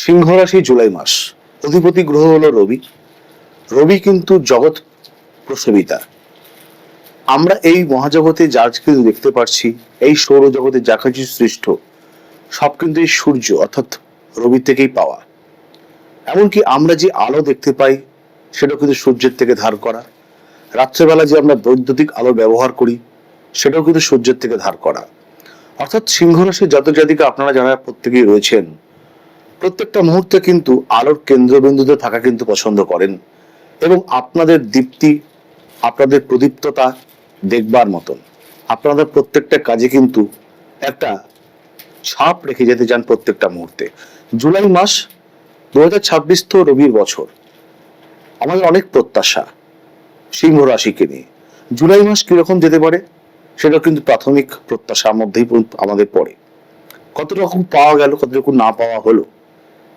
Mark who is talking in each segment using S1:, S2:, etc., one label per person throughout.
S1: সিংহ রাশি জুলাই মাস, অধিপতি গ্রহ হলো রবি। রবি কিন্তু জগৎ প্রসবিতা। আমরা এই মহাজগতে যা কিছু দেখতে পাচ্ছি, এই সৌরজগতে যা কিছু সৃষ্ট, সব কিন্তু এই সূর্য অর্থাৎ রবি থেকেই পাওয়া। এমনকি আমরা যে আলো দেখতে পাই সেটা কিন্তু সূর্যের থেকে ধার করা। রাত্রেবেলা যে আমরা বৈদ্যুতিক আলো ব্যবহার করি সেটাও কিন্তু সূর্যের থেকে ধার করা। অর্থাৎ সিংহ রাশির জাতক জাতিকা আপনারা যারা প্রত্যেকেই রয়েছেন, প্রত্যেকটা মুহূর্তে কিন্তু আলোর কেন্দ্রবিন্দুতে থাকা কিন্তু পছন্দ করেন এবং আপনাদের দীপ্তি, আপনাদের প্রদীপ্ততা দেখবার মতন আপনাদের প্রত্যেকটা কাজে কিন্তু একটা ছাপ রেখে যেতে চান প্রত্যেকটা মুহূর্তে। জুলাই মাস 2026 তো রবির বছর। আমাদের অনেক প্রত্যাশা সিংহ রাশিকে নিয়ে। জুলাই মাস কিরকম যেতে পারে সেটা কিন্তু প্রাথমিক প্রত্যাশার মধ্যেই আমাদের পড়ে। কত রকম পাওয়া গেল, কত রকম না পাওয়া হলো,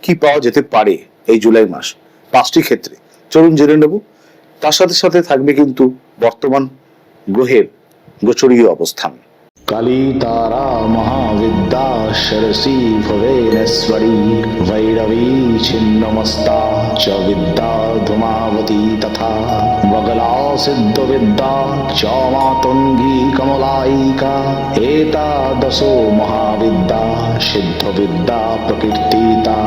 S1: কি পাওয়া যেতে পারে এই জুলাই মাস 5টি ক্ষেত্রে চলুন জেনে নেব। তার সাথে সাথে থাকবে কিন্তু বর্তমান গ্রহের গোচরীয় অবস্থান।
S2: কালী তারা মহাবিদ্যা সরসী ভুবনেশ্বরী ভৈরবী ছিন্নমস্তা চ বিদ্যা ধূমাবতী তথা বগলা সিদ্ধ বিদ্যা চ মাতঙ্গী কমলায়িকা এতাদশো মহাবিদ্যা সিদ্ধ বিদ্যা প্রকীর্তিতা।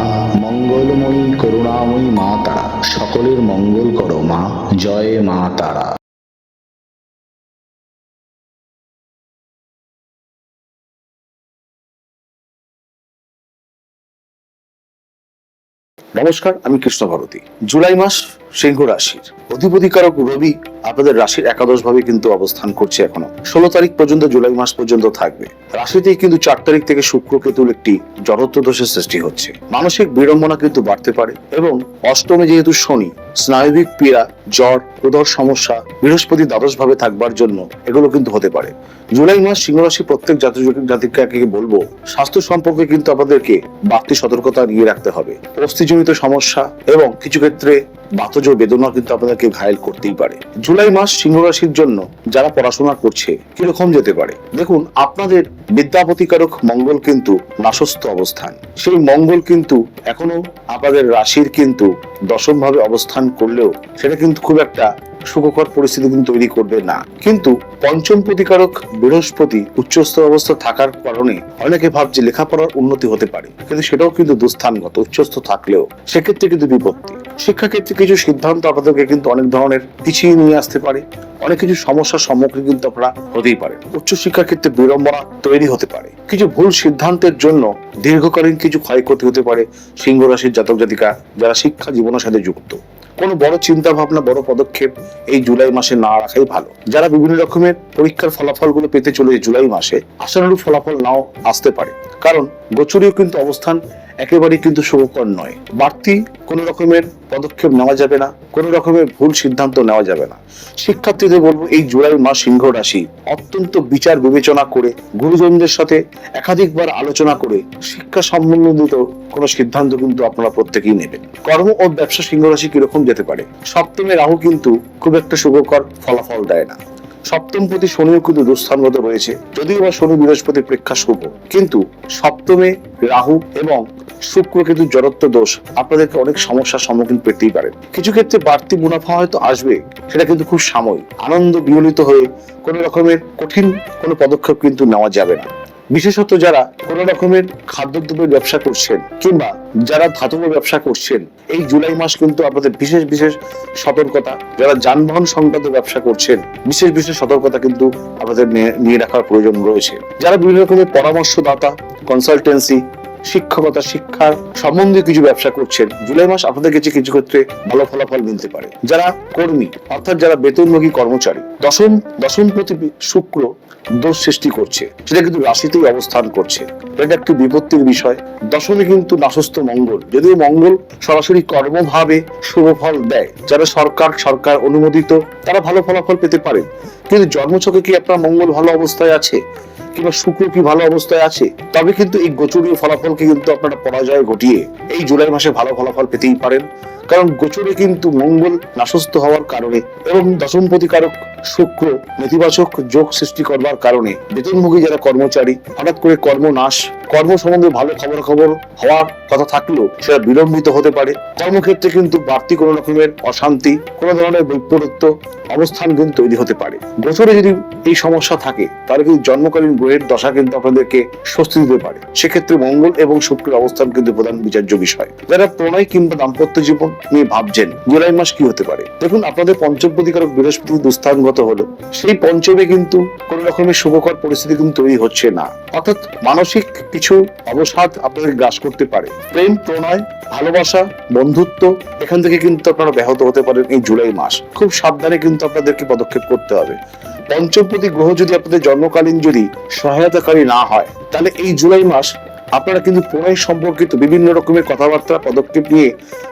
S2: মঙ্গলময়ী করুণাময়ী মা তারা, সকলের মঙ্গল করো মা। জয় মা তারা।
S1: নমস্কার, আমি কৃষ্ণ ভারতী। জুলাই মাস সিংহ রাশির অধিপতি কারক রবি আপনাদের রাশির একাদশ ভাবে কিন্তু অবস্থান করছে। এখনো 16 তারিখ পর্যন্ত জুলাই মাস পর্যন্ত থাকবে। রাশিতেই কিন্তু 4 তারিখ থেকে শুক্র কেতুর একটি জড়ত্ব দোষের সৃষ্টি হচ্ছে। মানসিক বিড়ম্বনা কিন্তু বাড়তে পারে এবং অষ্টমে যেহেতু শনি, স্নায়বিক পীড়া, জ্বর, উদর সমস্যা, বৃহস্পতি দ্বাদশ ভাবে থাকবার জন্য এগুলো কিন্তু হতে পারে। জুলাই মাস সিংহ রাশি প্রত্যেক জাতিকাকে বলবো, স্বাস্থ্য সম্পর্কে কিন্তু আপনাদেরকে বাড়তি সতর্কতা নিয়ে রাখতে হবে। অস্থিজনিত সমস্যা এবং কিছু ক্ষেত্রে বাতজ বেদনা কিন্তু আপনাদেরকে ঘায়েল করতেই পারে। জুলাই মাস সিংহ রাশির জন্য যারা পড়াশোনা করছে কিরকম যেতে পারে দেখুন। আপনাদের বিদ্যাপতিকারক মঙ্গল কিন্তু নাশস্থ অবস্থান। সেই মঙ্গল কিন্তু এখনো আপনাদের রাশির কিন্তু দশম ভাবে অবস্থান করলেও সেটা কিন্তু খুব একটা সুখকর পরিস্থিতি কিন্তু তৈরি করবে না। কিন্তু পঞ্চম প্রতিকারক বৃহস্পতি উচ্চস্থ অবস্থা থাকার কারণে অনেকে ভাবছে লেখাপড়ার উন্নতি হতে পারে, কিন্তু সেটাও কিন্তু দুস্থানগত। উচ্চস্থ থাকলেও সেক্ষেত্রে কিন্তু বিপত্তি। শিক্ষাক্ষেত্রে কিছু সিদ্ধান্ত আপনাদেরকে কিন্তু অনেক ধরনের পিছিয়ে নিয়ে আসতে পারে। অনেক কিছু সমস্যার সম্মুখীন কিন্তু আপনারা হতেই পারে। উচ্চশিক্ষার ক্ষেত্রে বিড়ম্বনা তৈরি হতে পারে। কিছু ভুল সিদ্ধান্তের জন্য দীর্ঘকালীন কিছু ক্ষয়ক্ষতি হতে পারে সিংহ রাশির জাতক জাতিকা যারা শিক্ষা জীবনের সাথে যুক্ত। কোনো বড় চিন্তা ভাবনা, বড় পদক্ষেপ এই জুলাই মাসে না রাখাই ভালো। যারা বিভিন্ন রকমের পরীক্ষার ফলাফলগুলো পেতে চলেছে জুলাই মাসে, আশানুরূপ ফলাফল নাও আসতে পারে, কারণ গোচরীয় কিন্তু অবস্থান একেবারেই কিন্তু সুখকর নয়। বাড়তি কোনো রকমের পদক্ষেপ নেওয়া যাবে না, কোনো রকমের ভুল সিদ্ধান্ত নেওয়া যাবে না। শিক্ষার্থীদের বলবো, এই জুলাই মাস সিংহ রাশি অত্যন্ত বিচার বিবেচনা করে, গুরুজনদের সাথে একাধিকবার আলোচনা করে শিক্ষা সম্বন্ধিত কোনো সিদ্ধান্ত কিন্তু আপনারা প্রত্যেকেই নেবেন। কর্ম ও ব্যবসা সিংহ রাশি কিরকম যেতে পারে? সপ্তমে রাহু কিন্তু খুব একটা শুভকর ফলাফল দেয় না। সপ্তম প্রতি শনিও কিন্তু দুস্থানগত রয়েছে, যদিও বা শনি বৃহস্পতির প্রেক্ষা শুভ, কিন্তু সপ্তমে রাহু এবং শুক্র কিন্তু জড়ত্ব দোষ আপনাদেরকে অনেক সমস্যার সম্মুখীন পেতেই পারে। কিছু ক্ষেত্রে বাড়তি মুনাফা হয়তো আসবে, সেটা কিন্তু খুব সাময়িক। আনন্দ বিগলিত হয়ে কোনো রকমের কঠিন কোনো পদক্ষেপ কিন্তু নেওয়া যাবে না। বিশেষত যারা কোনো রকমের খাদ্যদ্রব্যের ব্যবসা করছেন কিংবা যারা ধাতব ব্যবসা করছেন, এই জুলাই মাস কিন্তু আপনাদের বিশেষ বিশেষ সতর্কতা। যারা যানবাহন সংক্রান্ত ব্যবসা করছেন, বিশেষ বিশেষ সতর্কতা কিন্তু আপনাদের নিয়ে রাখার প্রয়োজন রয়েছে। যারা বিভিন্ন রকমের পরামর্শদাতা, কনসালটেন্সি, শিক্ষকতা, শিক্ষার সম্বন্ধে কিছু ব্যবসা করছেন, জুলাই মাস আপনাদের কাছে কিছু ক্ষেত্রে ভালো ফলাফল মিলতে পারে। যারা কর্মী অর্থাৎ যারা বেতনভোগী কর্মচারী, দশম প্রতি শুক্র দোষ সৃষ্টি করছে, সেটা কিন্তু রাশিতেই অবস্থান করছে। এটা একটি বিপত্তির বিষয়। দশমে কিন্তু নাশস্থ মঙ্গল, যদিও মঙ্গল সরাসরি কর্মভাবে শুভ ফল দেয়। যারা সরকার অনুমোদিত তারা ভালো ফলাফল পেতে পারেন, কিন্তু জন্মছকে কি আপনার মঙ্গল ভালো অবস্থায় আছে কিংবা শুক্র কি ভালো অবস্থায় আছে, তবে কিন্তু এই গোচরীয় ফলাফলকে কিন্তু আপনারা পরাজয় ঘটিয়ে এই জুলাই মাসে ভালো ফলাফল পেতেই পারেন। কারণ গোচরে কিন্তু মঙ্গল নাশস্ত হওয়ার কারণে এবং দশমপতি কারক শুক্র নেতিবাচক যোগ সৃষ্টি করবার কারণে বেতনভোগী যারা কর্মচারী হঠাৎ করে কর্মনাশ, কর্ম সম্বন্ধে ভালো খবর হওয়ার কথা থাকলেও সেটা বিলম্বিত হতে পারে। কর্মক্ষেত্রে কিন্তু বাড়তি কোনো রকমের অশান্তি, কোনো ধরনের বৈপরীত্য অবস্থান কিন্তু তৈরি হতে পারে। গোচরে যদি এই সমস্যা থাকে তাহলে কিন্তু জন্মকালীন গ্রহের দশা কিন্তু আপনাদেরকে স্বস্তি দিতে পারে। সেক্ষেত্রে মঙ্গল এবং শুক্রের অবস্থান কিন্তু প্রধান বিচার্য বিষয়। যারা প্রণয় কিংবা দাম্পত্য জীবন নিয়ে ভাবছেন জুলাই মাস কি হতে পারে, দেখুন আপনাদের পঞ্চমপতি কারক বৃহস্পতি দুস্থানগত হলো, সেই পঞ্চমে কিন্তু কোনো রকমের শুভকর পরিস্থিতি কিন্তু তৈরি হচ্ছে না, অর্থাৎ মানসিক কিছু অবসাদ আপনাদের গ্রাস করতে পারে। প্রেম, প্রণয়, ভালোবাসা, বন্ধুত্ব এখান থেকে কিন্তু আপনারা ব্যাহত হতে পারেন এই জুলাই মাস। খুব সাবধানে কিন্তু আপনাদেরকে পদক্ষেপ করতে হবে। পঞ্চমপতি গ্রহ যদি আপনাদের জন্মকালীন যদি সহায়তাকারী না হয় তাহলে এই জুলাই মাস আপনারা কিন্তু প্রণয় সম্পর্কিত বিভিন্ন রকমের কথাবার্তা পদক্ষেপ নিয়ে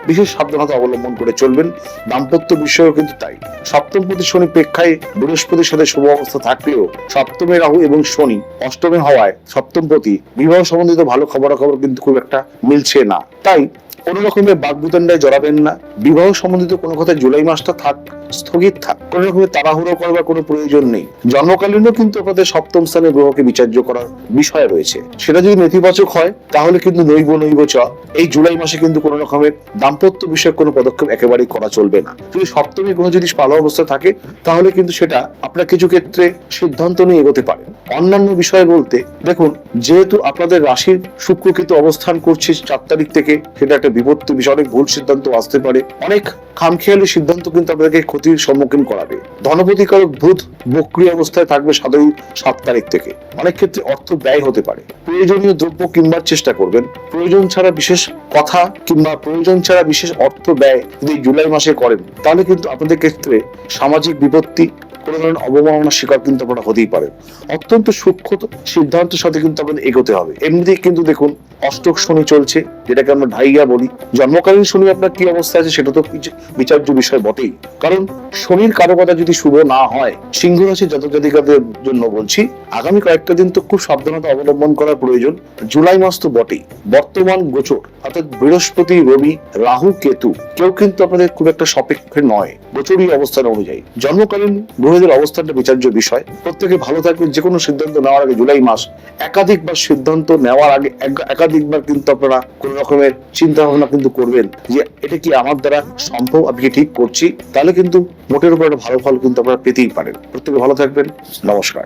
S1: বিশেষ সাবধানতা অবলম্বন করে চলবেন। দাম্পত্য বিষয়েও কিন্তু তাই। সপ্তমপতি শনি প্রেক্ষায় বৃহস্পতির সাথে শুভ অবস্থা থাকলেও সপ্তমে রাহু এবং শনি অষ্টমে হওয়ায় সপ্তমপতি বিবাহ সম্বন্ধিত ভালো খবরাখবর কিন্তু খুব একটা মিলছে না। তাই কোনো রকমের বাগবিতণ্ডায় জড়াবেন না। বিবাহ সম্বন্ধিত কোনো কথা জুলাই মাসটা স্থগিত থাক, কোনো রকমের তাড়াহুড়ো করবার কোনো প্রয়োজন নেই। জন্মকালীনও কিন্তু আপনাদের সপ্তম স্থানে গ্রহকে বিচার্য করার বিষয় রয়েছে। সেটা যদি নেতিবাচক হয় তাহলে কিন্তু নৈব চ এই জুলাই মাসে কিন্তু কোনো রকমের দাম্পত্য বিষয়ক কোনো পদক্ষেপ একেবারেই করা চলবে না। যদি সপ্তমী গ্রহ যদি ভালো অবস্থায় থাকে তাহলে কিন্তু সেটা আপনার কিছু ক্ষেত্রে সিদ্ধান্ত নিয়ে এগোতে পারে। অন্যান্য বিষয় বলতে দেখুন, যেহেতু আপনাদের রাশির শুক্র কিন্তু অবস্থান করছে 4 তারিখ থেকে, সেটা একটা বিপত্তি বিষয়, অনেক ভুল সিদ্ধান্ত আসতে পারে, অনেক খামখেয়ালি সিদ্ধান্ত কিন্তু আপনাদেরকে ক্ষতির সম্মুখীন করাবে। ধনপতি কারক বুধ বক্রী অবস্থায় থাকবে 7 তারিখ থেকে। অনেক ক্ষেত্রে অর্থ ব্যয় হতে পারে। প্রয়োজনীয় দ্রব্য কিনবার চেষ্টা করবেন। প্রয়োজন ছাড়া বিশেষ কথা কিংবা প্রয়োজন ছাড়া বিশেষ অর্থ ব্যয় যদি জুলাই মাসে করেন তাহলে কিন্তু আপনাদের ক্ষেত্রে সামাজিক বিপত্তি, কোনো ধরনের অবমাননার শিকার কিন্তু আপনারা হতেই পারেন। অত্যন্ত সূক্ষ্ম সিদ্ধান্তের সাথে কিন্তু আপনাদের এগোতে হবে। এমনিতেই কিন্তু দেখুন অষ্টক শনি চলছে, যেটাকে আমরা ঢাইয়া বলি। জন্মকালীন শনি আপনার কি অবস্থা আছে সেটা তো বিচার্য বিষয় বটেই, কারণ শনির কারকতা যদি শুভ না হয়, সিংহ রাশির জাতক জাতিকাদের জন্য বলছি আগামী কয়েকটা দিন তো খুব সাবধানতা অবলম্বন করার প্রয়োজন। জুলাই মাস তো বটেই, বর্তমান গোচর অর্থাৎ বৃহস্পতি, রবি, রাহু, কেতু কেউ কিন্তু আপনাদের খুব একটা সাপেক্ষে নয় গোচরী অবস্থান অনুযায়ী। জন্মকালীন গ্রহদের অবস্থানটা বিচার্য বিষয়। প্রত্যেকে ভালো থাকবে। যে কোনো সিদ্ধান্ত নেওয়ার আগে জুলাই মাস একাধিকবার সিদ্ধান্ত নেওয়ার আগে একাধিকবার কিন্তু আপনারা কোন রকমের চিন্তা ভাবনা কিন্তু করবেন যে এটা কি আমার দ্বারা সম্ভব, আমি কি ঠিক করছি, তাহলে কিন্তু মোটের উপর একটা ভালো ফল কিন্তু আপনারা পেতেই পারেন। প্রত্যেকে ভালো থাকবেন। নমস্কার।